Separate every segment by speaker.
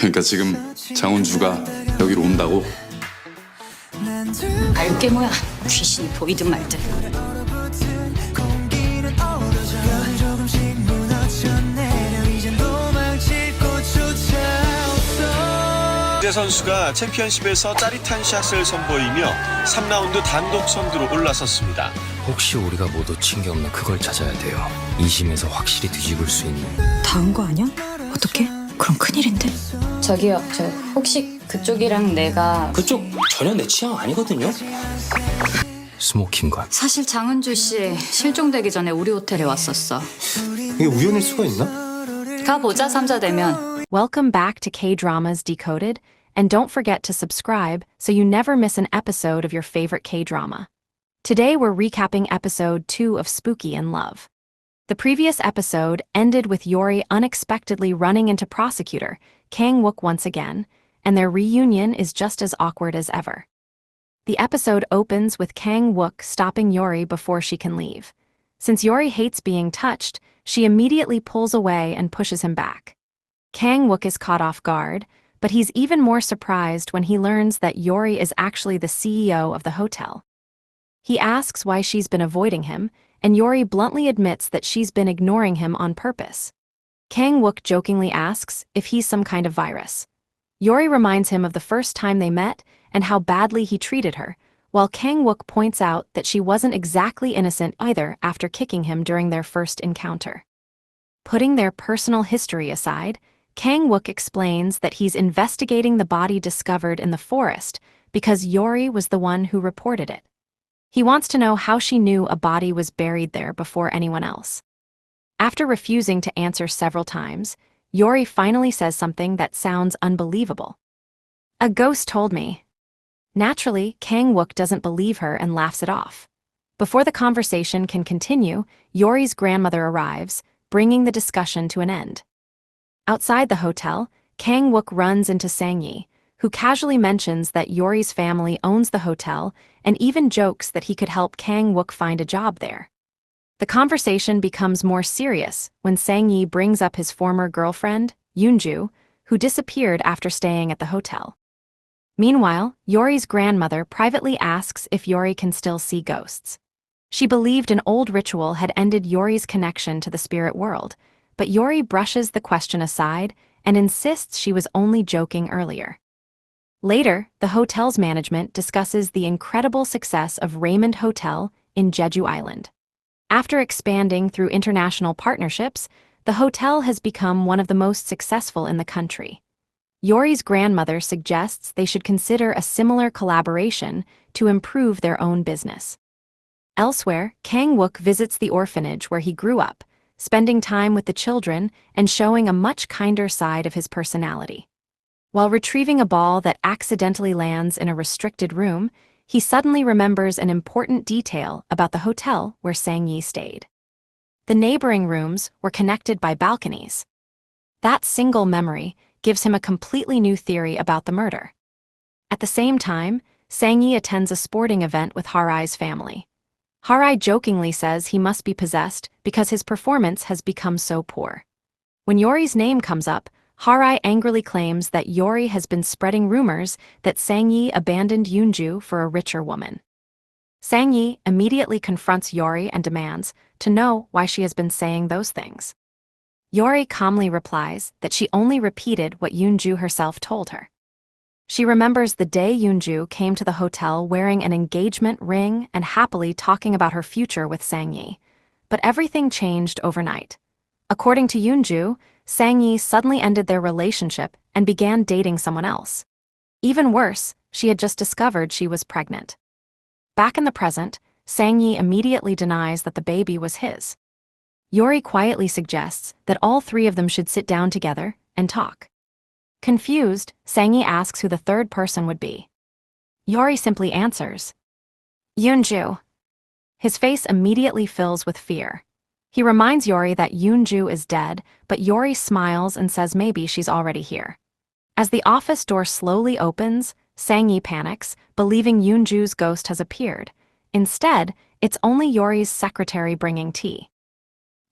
Speaker 1: 그러니까 지금 장훈주가 여기로 온다고?
Speaker 2: 알게 뭐야. 귀신이 보이든 말든.
Speaker 3: 대 선수가 챔피언십에서 짜릿한 샷을 선보이며 3라운드 단독 선두로 올라섰습니다.
Speaker 4: 혹시 우리가 못 놓친 게 없나 그걸 찾아야 돼요. 2심에서 확실히 뒤집을 수 있는.
Speaker 5: 다은 거 아니야? 어떡해? 그럼 큰일인데?
Speaker 2: 저기요, 저 혹시 그쪽이랑 내가
Speaker 4: 그쪽 전혀 내 취향 아니거든요. 스모킹건.
Speaker 2: 사실 장은주 씨 실종되기 전에 우리 호텔에 왔었어.
Speaker 6: 이게 우연일 수가 있나?
Speaker 2: 가보자, 삼자 되면.
Speaker 7: Welcome back to Kdramas Decoded, and don't forget to subscribe so you never miss an episode of your favorite K-drama. Today we're recapping episode 2 of Spooky in Love. The previous episode ended with Yori unexpectedly running into prosecutor Kang-wook once again, and their reunion is just as awkward as ever. The episode opens with Kang-wook stopping Yori before she can leave. Since Yori hates being touched, she immediately pulls away and pushes him back. Kang-wook is caught off guard, but he's even more surprised when he learns that Yori is actually the CEO of the hotel. He asks why she's been avoiding him, and Yori bluntly admits that she's been ignoring him on purpose. Kang-wook jokingly asks if he's some kind of virus. Yori reminds him of the first time they met and how badly he treated her, while Kang-wook points out that she wasn't exactly innocent either after kicking him during their first encounter. Putting their personal history aside, Kang-wook explains that he's investigating the body discovered in the forest because Yori was the one who reported it. He wants to know how she knew a body was buried there before anyone else. After refusing to answer several times, Yori finally says something that sounds unbelievable. "A ghost told me." Naturally, Kang-wook doesn't believe her and laughs it off. Before the conversation can continue, Yori's grandmother arrives, bringing the discussion to an end. Outside the hotel, Kang-wook runs into Sang-yi, who casually mentions that Yori's family owns the hotel and even jokes that he could help Kang-wook find a job there. The conversation becomes more serious when Sang-yi brings up his former girlfriend, Yoonju, who disappeared after staying at the hotel. Meanwhile, Yori's grandmother privately asks if Yori can still see ghosts. She believed an old ritual had ended Yori's connection to the spirit world, but Yori brushes the question aside and insists she was only joking earlier. Later, the hotel's management discusses the incredible success of Raymond Hotel in Jeju Island. After expanding through international partnerships, the hotel has become one of the most successful in the country. Yori's grandmother suggests they should consider a similar collaboration to improve their own business. Elsewhere, Kang-wook visits the orphanage where he grew up, spending time with the children and showing a much kinder side of his personality. While retrieving a ball that accidentally lands in a restricted room, he suddenly remembers an important detail about the hotel where Sang-yi stayed. The neighboring rooms were connected by balconies. That single memory gives him a completely new theory about the murder. At the same time, Sang-yi attends a sporting event with Harai's family. Harai jokingly says he must be possessed because his performance has become so poor. When Yori's name comes up, Harai angrily claims that Yori has been spreading rumors that Sang-yi abandoned Yoonju for a richer woman. Sang-yi immediately confronts Yori and demands to know why she has been saying those things. Yori calmly replies that she only repeated what Yoonju herself told her. She remembers the day Yoonju came to the hotel wearing an engagement ring and happily talking about her future with Sang-yi. But everything changed overnight. According to Yoonju, Sang-yi suddenly ended their relationship and began dating someone else. Even worse, she had just discovered she was pregnant. Back in the present, Sang-yi immediately denies that the baby was his. Yori quietly suggests that all three of them should sit down together and talk. Confused, Sang-yi asks who the third person would be. Yori simply answers, "Yoonju." His face immediately fills with fear. He reminds Yori that Yoonju is dead, but Yori smiles and says maybe she's already here. As the office door slowly opens, Sang-yi panics, believing Yoonju's ghost has appeared. Instead, it's only Yori's secretary bringing tea.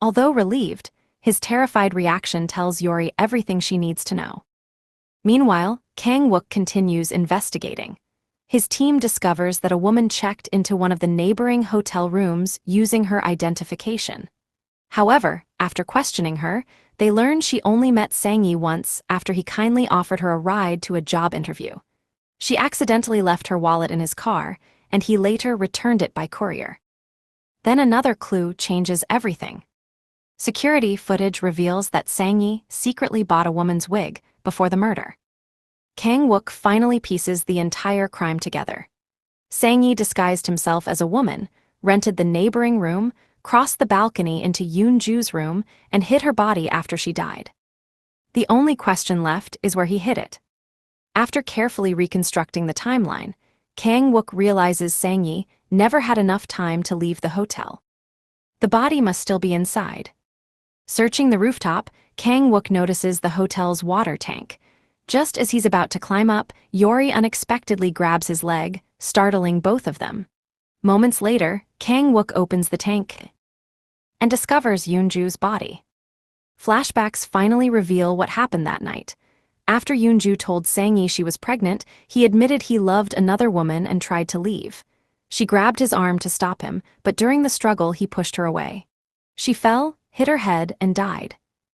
Speaker 7: Although relieved, his terrified reaction tells Yori everything she needs to know. Meanwhile, Kang-wook continues investigating. His team discovers that a woman checked into one of the neighboring hotel rooms using her identification. However, after questioning her, they learn she only met Sang-yi once after he kindly offered her a ride to a job interview. She accidentally left her wallet in his car, and he later returned it by courier. Then another clue changes everything. Security footage reveals that Sang-yi secretly bought a woman's wig before the murder. Kang-wook finally pieces the entire crime together. Sang-yi disguised himself as a woman, rented the neighboring room, crossed the balcony into Yoon-ju's room, and hid her body after she died. The only question left is where he hid it. After carefully reconstructing the timeline, Kang-wook realizes Sang-yi never had enough time to leave the hotel. The body must still be inside. Searching the rooftop, Kang-wook notices the hotel's water tank. Just as he's about to climb up, Yori unexpectedly grabs his leg, startling both of them. Moments later, Kang-wook opens the tank and discovers Yoon-ju's body. Flashbacks finally reveal what happened that night. After Yoon-ju told Sang-yi she was pregnant, he admitted he loved another woman and tried to leave. She grabbed his arm to stop him, but during the struggle he pushed her away. She fell, hit her head, and died.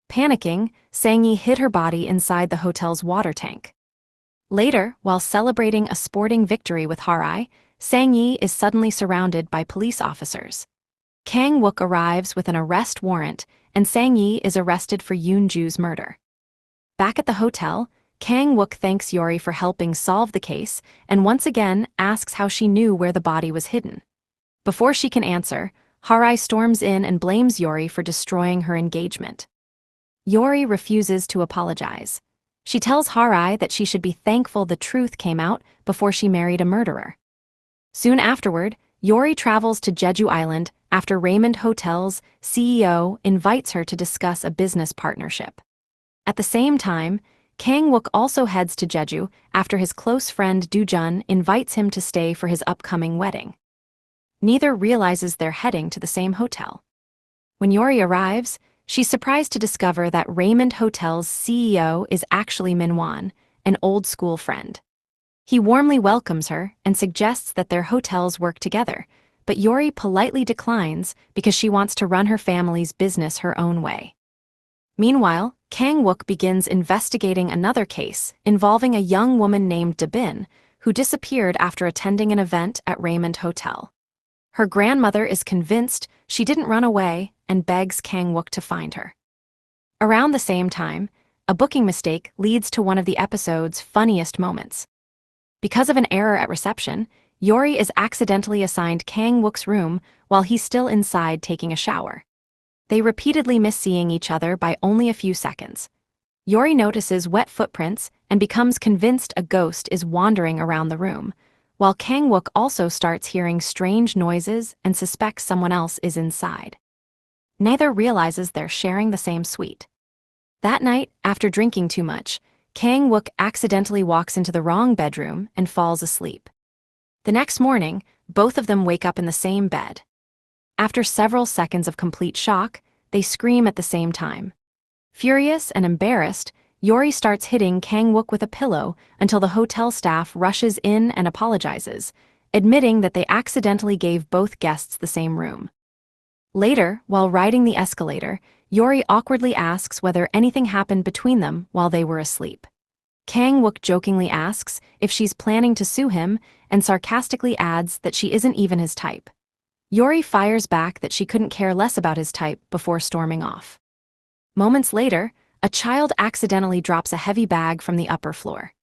Speaker 7: Panicking, Sang-yi hid her body inside the hotel's water tank. Later, while celebrating a sporting victory with Harai, Sang-yi is suddenly surrounded by police officers. Kang-wook arrives with an arrest warrant, and Sang-yi is arrested for Yoon-ju's murder. Back at the hotel, Kang-wook thanks Yori for helping solve the case and once again asks how she knew where the body was hidden. Before she can answer, Harai storms in and blames Yori for destroying her engagement. Yori refuses to apologize. She tells Harai that she should be thankful the truth came out before she married a murderer. Soon afterward, Yori travels to Jeju Island after Raymond Hotel's CEO invites her to discuss a business partnership. At the same time, Kang-wook also heads to Jeju after his close friend Do-jun invites him to stay for his upcoming wedding. Neither realizes they're heading to the same hotel. When Yori arrives, she's surprised to discover that Raymond Hotel's CEO is actually Min-won, an old-school friend. He warmly welcomes her and suggests that their hotels work together, but Yori politely declines because she wants to run her family's business her own way. Meanwhile, Kang-wook begins investigating another case involving a young woman named Da-bin, who disappeared after attending an event at Raymond Hotel. Her grandmother is convinced she didn't run away and begs Kang-wook to find her. Around the same time, a booking mistake leads to one of the episode's funniest moments. Because of an error at reception, Yori is accidentally assigned Kang-wook's room while he's still inside taking a shower. They repeatedly miss seeing each other by only a few seconds. Yori notices wet footprints and becomes convinced a ghost is wandering around the room, while Kang-wook also starts hearing strange noises and suspects someone else is inside. Neither realizes they're sharing the same suite. That night, after drinking too much, Kang-wook accidentally walks into the wrong bedroom and falls asleep. The next morning, both of them wake up in the same bed. After several seconds of complete shock, they scream at the same time. Furious and embarrassed, Yori starts hitting Kang-wook with a pillow until the hotel staff rushes in and apologizes, admitting that they accidentally gave both guests the same room. Later, while riding the escalator, Yori awkwardly asks whether anything happened between them while they were asleep. Kang-wook jokingly asks if she's planning to sue him and sarcastically adds that she isn't even his type. Yori fires back that she couldn't care less about his type before storming off. Moments later, a child accidentally drops a heavy bag from the upper floor.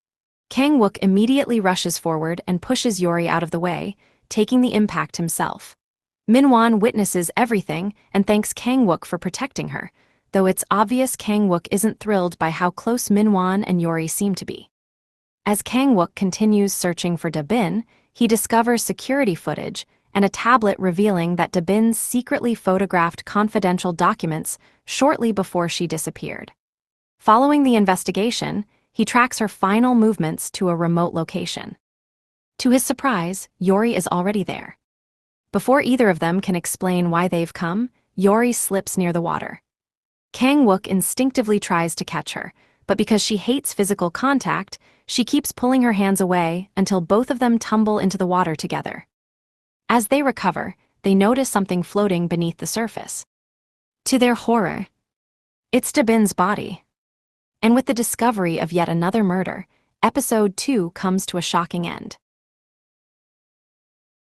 Speaker 7: Kang-wook immediately rushes forward and pushes Yori out of the way, taking the impact himself. Min-won witnesses everything and thanks Kang-wook for protecting her, though it's obvious Kang-wook isn't thrilled by how close Min-won and Yori seem to be. As Kang-wook continues searching for Da-bin, he discovers security footage and a tablet revealing that Da-bin secretly photographed confidential documents shortly before she disappeared. Following the investigation, he tracks her final movements to a remote location. To his surprise, Yori is already there. Before either of them can explain why they've come, Yori slips near the water. Kang-wook instinctively tries to catch her, but because she hates physical contact, she keeps pulling her hands away until both of them tumble into the water together. As they recover, they notice something floating beneath the surface. To their horror, it's Dabin's body. And with the discovery of yet another murder, episode 2 comes to a shocking end.